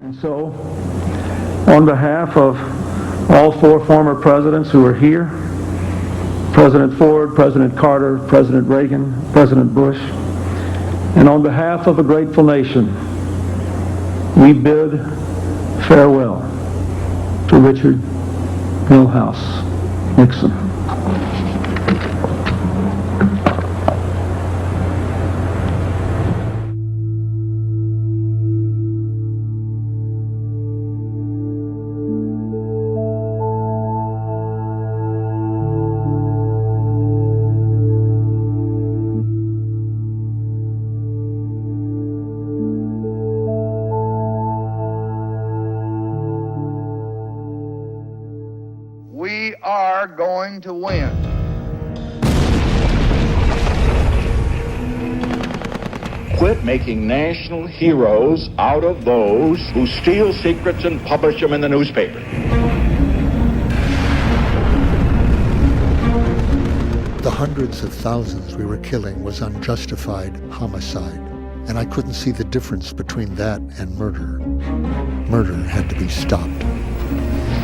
And so, on behalf of all four former presidents who are here, President Ford, President Carter, President Reagan, President Bush, and on behalf of a grateful nation, we bid farewell to Richard Milhouse Nixon. We are going to win. Quit making national heroes out of those who steal secrets and publish them in the newspaper. The hundreds of thousands we were killing was unjustified homicide, and I couldn't see the difference between that and murder. Murder had to be stopped.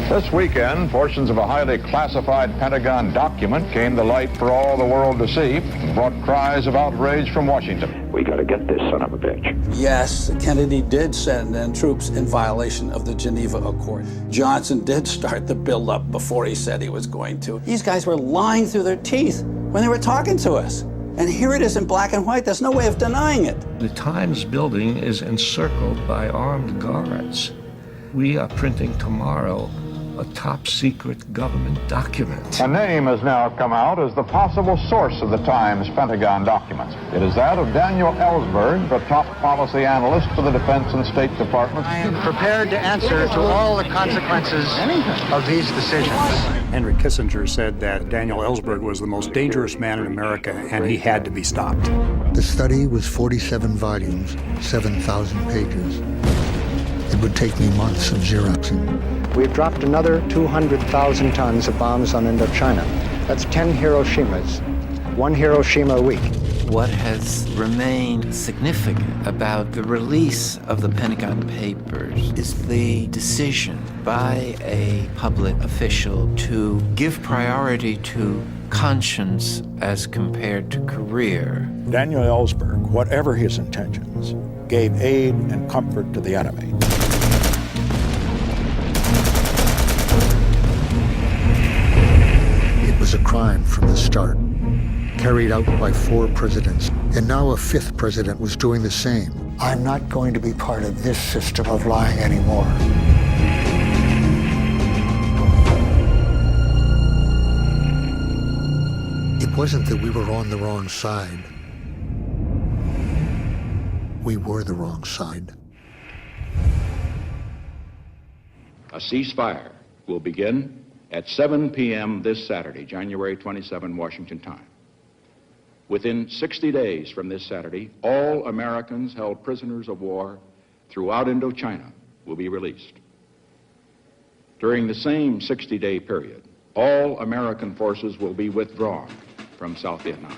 This weekend, portions of a highly classified Pentagon document came to light for all the world to see and brought cries of outrage from Washington. We gotta get this son of a bitch. Yes, Kennedy did send in troops in violation of the Geneva Accord. Johnson did start the buildup before he said he was going to. These guys were lying through their teeth when they were talking to us. And here it is in black and white. There's no way of denying it. The Times building is encircled by armed guards. We are printing tomorrow a top-secret government document. A name has now come out as the possible source of the Times Pentagon documents. It is that of Daniel Ellsberg, the top policy analyst for the Defense and State Department. I am prepared to answer to all the consequences of these decisions. Henry Kissinger said that Daniel Ellsberg was the most dangerous man in America, and he had to be stopped. The study was 47 volumes, 7,000 pages. It would take me months of Xeroxing. We've dropped another 200,000 tons of bombs on Indochina. That's 10 Hiroshimas, 1 Hiroshima a week. What has remained significant about the release of the Pentagon Papers is the decision by a public official to give priority to conscience as compared to career. Daniel Ellsberg, whatever his intentions, gave aid and comfort to the enemy. It was a crime from the start, carried out by 4 presidents, and now a 5th president was doing the same. I'm not going to be part of this system of lying anymore. It wasn't that we were on the wrong side. We were the wrong side. A ceasefire will begin at 7 p.m. this Saturday, January 27, Washington time. Within 60 days from this Saturday, all Americans held prisoners of war throughout Indochina will be released. During the same 60-day period, all American forces will be withdrawn from South Vietnam.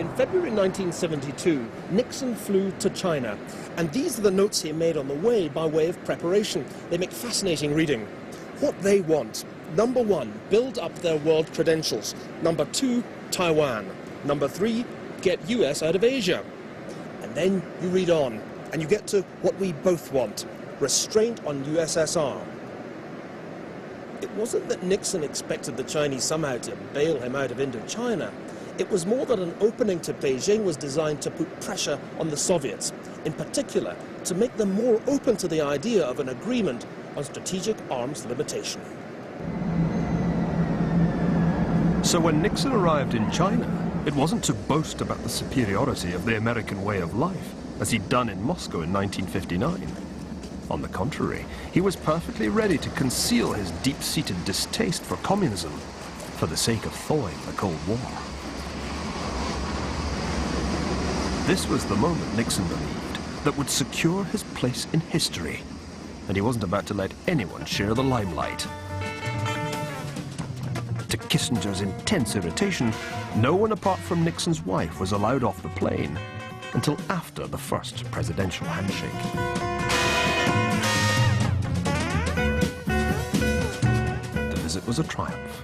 In February 1972, Nixon flew to China, and these are the notes he made on the way by way of preparation. They make fascinating reading. What they want: number 1, build up their world credentials. Number 2, Taiwan. Number 3, get US out of Asia. And then you read on, and you get to what we both want: restraint on USSR. It wasn't that Nixon expected the Chinese somehow to bail him out of Indochina. It was more that an opening to Beijing was designed to put pressure on the Soviets, in particular to make them more open to the idea of an agreement on strategic arms limitation. So when Nixon arrived in China, it wasn't to boast about the superiority of the American way of life, as he'd done in Moscow in 1959. On the contrary, he was perfectly ready to conceal his deep-seated distaste for communism for the sake of thawing the Cold War. This was the moment, Nixon believed, that would secure his place in history, and he wasn't about to let anyone share the limelight. To Kissinger's intense irritation, no one apart from Nixon's wife was allowed off the plane until after the first presidential handshake. The visit was a triumph.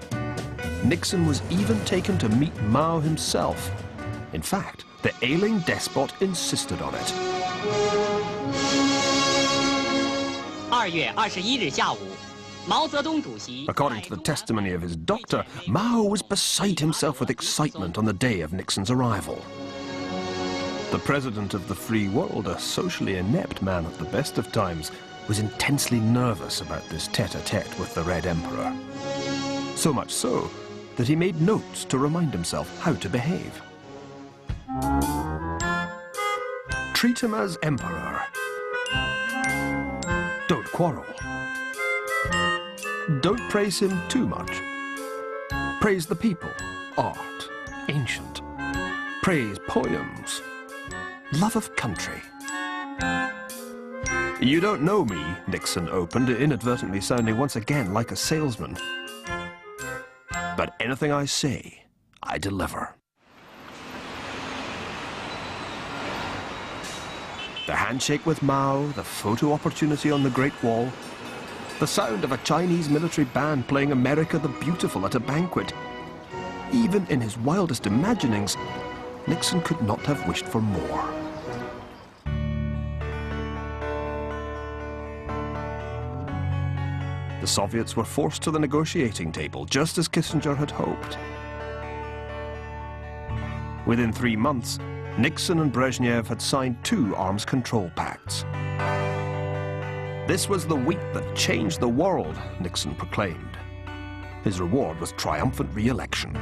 Nixon was even taken to meet Mao himself. In fact, the ailing despot insisted on it. 2月21日下午，毛泽东主席 According to the testimony of his doctor, Mao was beside himself with excitement on the day of Nixon's arrival. The president of the free world, a socially inept man at the best of times, was intensely nervous about this tete-a-tete with the Red Emperor. So much so that he made notes to remind himself how to behave. Treat him as emperor. Don't quarrel. Don't praise him too much. Praise the people, art, ancient. Praise poems. Love of country. You don't know me, Nixon opened, inadvertently sounding once again like a salesman. But anything I say, I deliver. The handshake with Mao, the photo opportunity on the Great Wall, the sound of a Chinese military band playing America the Beautiful at a banquet. Even in his wildest imaginings, Nixon could not have wished for more. The Soviets were forced to the negotiating table, just as Kissinger had hoped. Within 3 months, Nixon and Brezhnev had signed 2 arms control pacts. This was the week that changed the world, Nixon proclaimed. His reward was triumphant re-election.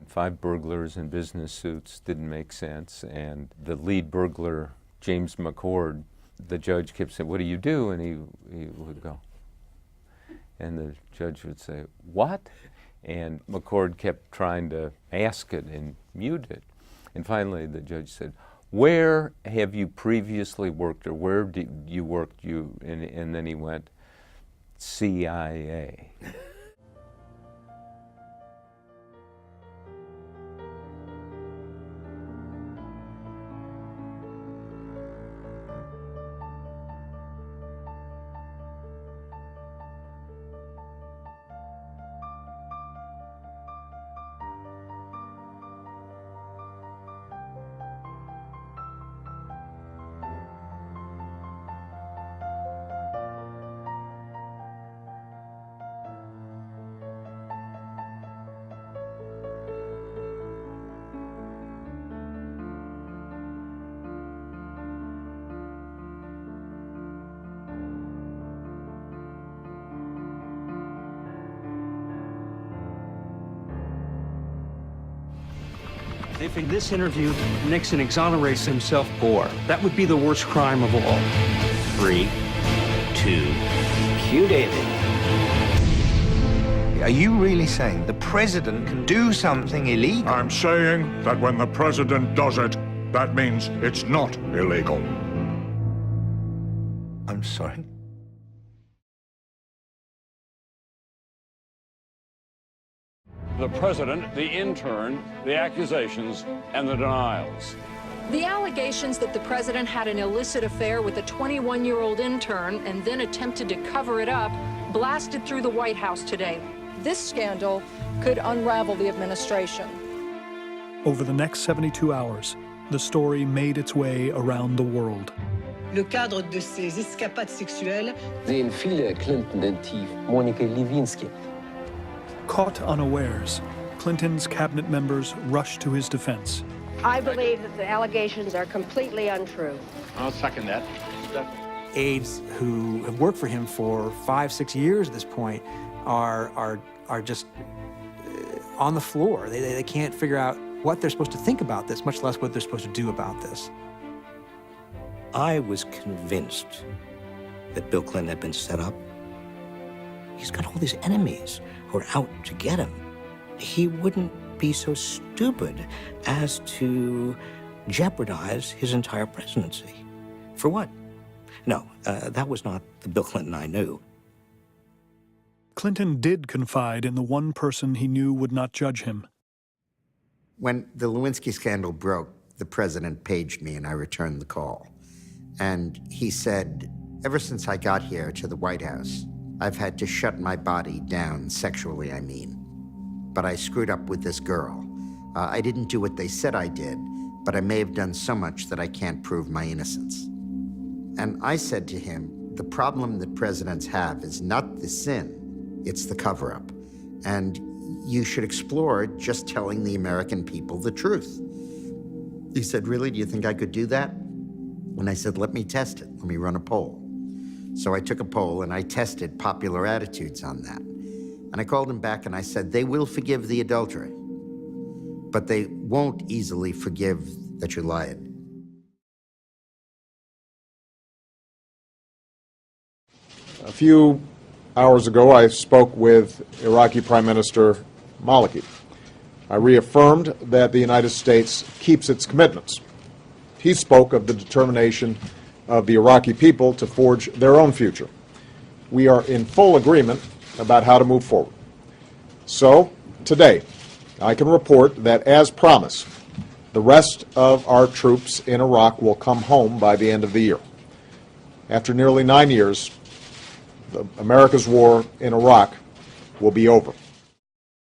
Five burglars in business suits didn't make sense, and the lead burglar, James McCord, the judge kept saying, "What do you do?" And he would go, and the judge would say, "What?" And McCord kept trying to ask it and mute it. And finally the judge said, "Where have you previously worked, or where did you work?" And then he went, "CIA." If in this interview Nixon exonerates himself, or that would be the worst crime of all. 3, 2, cue David. Are you really saying the president can do something illegal? I'm saying that when the president does it, that means it's not illegal. I'm sorry? The president, the intern, the accusations, and the denials. The allegations that the president had an illicit affair with a 21-year-old intern and then attempted to cover it up blasted through the White House today. This scandal could unravel the administration. Over the next 72 hours, the story made its way around the world. le cadre de ses escapades sexuelles. Sehen viele Clinton den Tief. Monika Lewinsky. Caught unawares, Clinton's cabinet members rushed to his defense. I believe that the allegations are completely untrue. I'll second that. Aides who have worked for him for 5-6 years at this point are just on the floor. They can't figure out what they're supposed to think about this, much less what they're supposed to do about this. I was convinced that Bill Clinton had been set up. He's got all these enemies who are out to get him. He wouldn't be so stupid as to jeopardize his entire presidency. For what? No, that was not the Bill Clinton I knew. Clinton did confide in the one person he knew would not judge him. When the Lewinsky scandal broke, the president paged me and I returned the call. And he said, ever since I got here to the White House, I've had to shut my body down, sexually, I mean. But I screwed up with this girl. I didn't do what they said I did, but I may have done so much that I can't prove my innocence. And I said to him, the problem that presidents have is not the sin, it's the cover-up. And you should explore just telling the American people the truth. He said, really, do you think I could do that? And I said, let me test it, let me run a poll. So I took a poll and I tested popular attitudes on that. And I called him back and I said, they will forgive the adultery, but they won't easily forgive that you lied. A few hours ago, I spoke with Iraqi Prime Minister Maliki. I reaffirmed that the United States keeps its commitments. He spoke of the determination of the Iraqi people to forge their own future. We are in full agreement about how to move forward. So, today, I can report that, as promised, the rest of our troops in Iraq will come home by the end of the year. After nearly 9 years, America's war in Iraq will be over.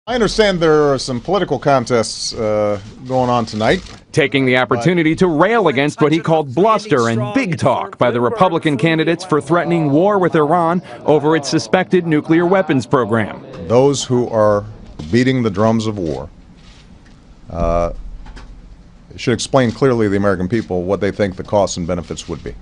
I understand there are some political contests going on tonight. Taking the opportunity to rail against what he called bluster and big talk by the Republican candidates for threatening war with Iran over its suspected nuclear weapons program. Those who are beating the drums of war should explain clearly to the American people what they think the costs and benefits would be.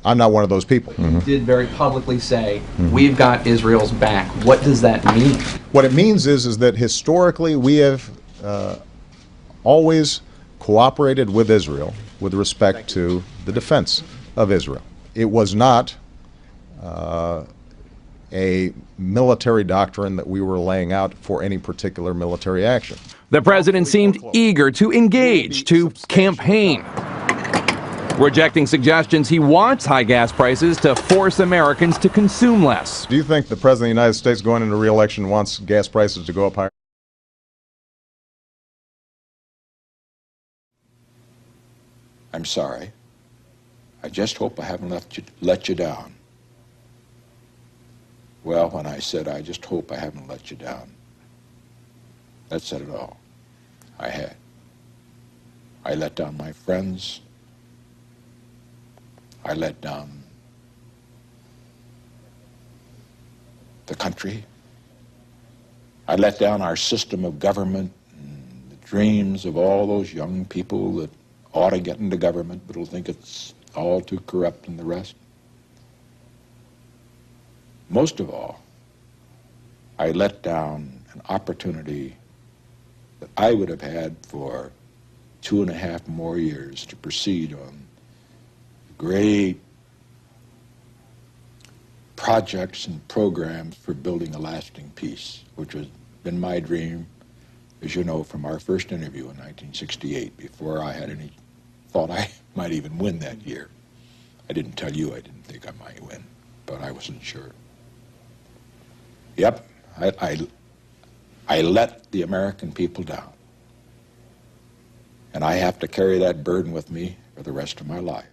I'm not one of those people. You did very publicly say, we've got Israel's back. What does that mean? What it means is that historically we have always cooperated with Israel with respect to the defense of Israel. It was not a military doctrine that we were laying out for any particular military action. The president seemed eager to engage, to campaign, rejecting suggestions he wants high gas prices to force Americans to consume less. Do you think the President of the United States going into re-election wants gas prices to go up higher? I'm sorry. I just hope I haven't let you down. Well, when I said, I just hope I haven't let you down, that said it all. I had. I let down my friends. I let down the country. I let down our system of government and the dreams of all those young people that ought to get into government but will think it's all too corrupt and the rest. Most of all, I let down an opportunity that I would have had for 2.5 more years to proceed on great projects and programs for building a lasting peace, which has been my dream, as you know, from our first interview in 1968, before I had any thought I might even win that year. I didn't tell you I didn't think I might win, but I wasn't sure. Yep, I let the American people down. And I have to carry that burden with me for the rest of my life.